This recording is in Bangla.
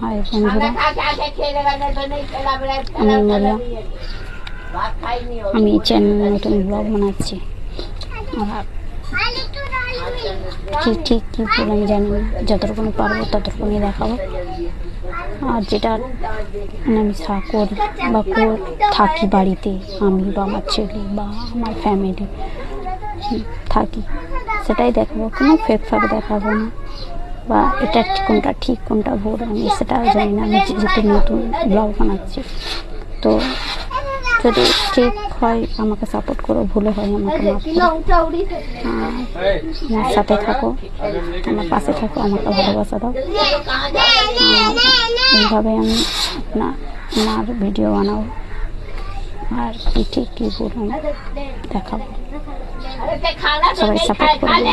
হাই বন্ধুরা, আমি মোলা। আমি চ্যানেলে নতুন ব্লগ বানাচ্ছি। আর ঠিক কী ভুল আমি জানি না, যতটুকুনি পারবো ততটুকুনি দেখাবো। আর যেটা আমি করি বা থাকি বাড়িতে, আমি বা আমার ছেলে বা আমার ফ্যামিলি থাকি, সেটাই দেখাবো। কোনো ফেক দেখাবো না, বা এটা কোনটা ঠিক কোনটা ভুল আমি সেটাও জানি না। আমি যেহেতু নতুন ব্লগ বানাচ্ছি, তো যদি ঠিক হয় আমাকে সাপোর্ট করো, ভুলে হয় আমাকে মাফ করো। আমার সাথে থাকো, আমার পাশে থাকো, আমাকে ভালোবাসা দাও। এইভাবে আমি আমার ভিডিও বানাবো, আর কি ঠিক কী ভুল আমি দেখাবো। সবাই সাপোর্ট করবে।